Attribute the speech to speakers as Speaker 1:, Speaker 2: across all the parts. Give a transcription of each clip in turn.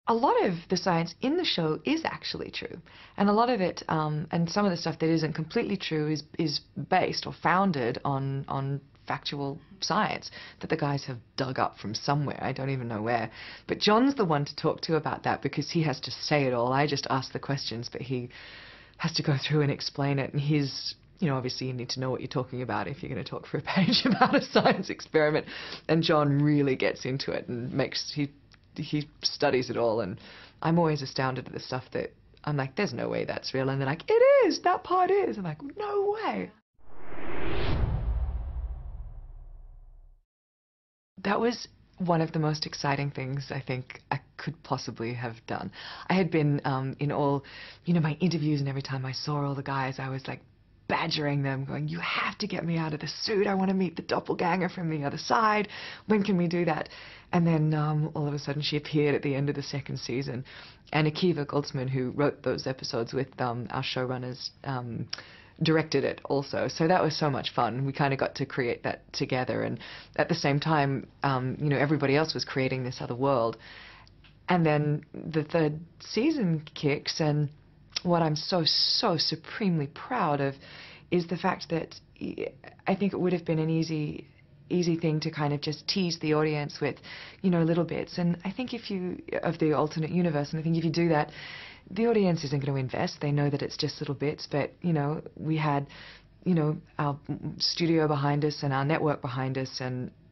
Speaker 1: A lot of the science in the show is actually true, and a lot of it, and some of the stuff that isn't completely true is based or founded on factual science that the guys have dug up from somewhere. I don't even know where. But John's the one to talk to about that because he has to say it all. I just ask the questions, but he has to go through and explain it. And obviously you need to know what you're talking about if you're going to talk for a page about a science experiment. And John really gets into it and he studies it all, and I'm always astounded at the stuff that I'm like, there's no way that's real, and they're like, it is, that part is. I'm like, no way. That was one of the most exciting things I think I could possibly have done. I had been in all, my interviews, and every time I saw all the guys, I was like badgering them, going, you have to get me out of the suit. I want to meet the doppelganger from the other side. When can we do that? And then all of a sudden she appeared at the end of the second season. And Akiva Goldsman, who wrote those episodes with our showrunners, directed it also. So that was so much fun. We kind of got to create that together. And at the same time, everybody else was creating this other world. And then the third season kicks, and what I'm so supremely proud of is the fact that I think it would have been an easy thing to kind of just tease the audience with, little bits. And I think of the alternate universe, and I think if you do that, the audience isn't going to invest. They know that it's just little bits, but, we had, our studio behind us and our network behind us,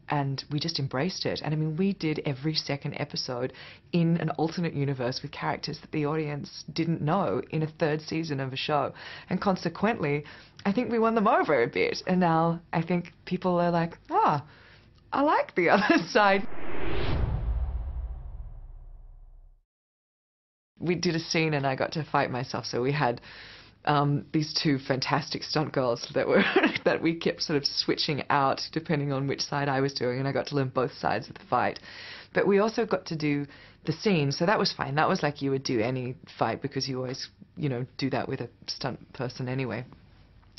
Speaker 1: and we just embraced it. And I mean, we did every second episode in an alternate universe with characters that the audience didn't know in a third season of a show. And consequently, I think we won them over a bit. And now I think people are like, I like the other side. We did a scene and I got to fight myself. So we had these two fantastic stunt girls that we kept sort of switching out depending on which side I was doing, and I got to learn both sides of the fight. But we also got to do the scene, so that was fine. That was like you would do any fight, because you always, do that with a stunt person anyway.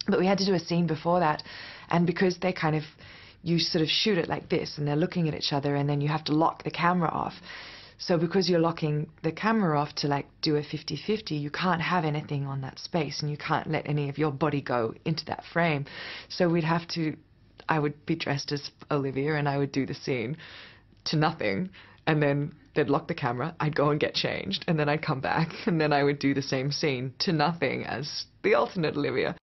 Speaker 1: But we had to do a scene before that, and because you sort of shoot it like this, and they're looking at each other, and then you have to lock the camera off. So because you're locking the camera off to do a 50-50, you can't have anything on that space, and you can't let any of your body go into that frame. So I would be dressed as Olivia, and I would do the scene to nothing, and then they'd lock the camera, I'd go and get changed, and then I'd come back, and then I would do the same scene to nothing as the alternate Olivia.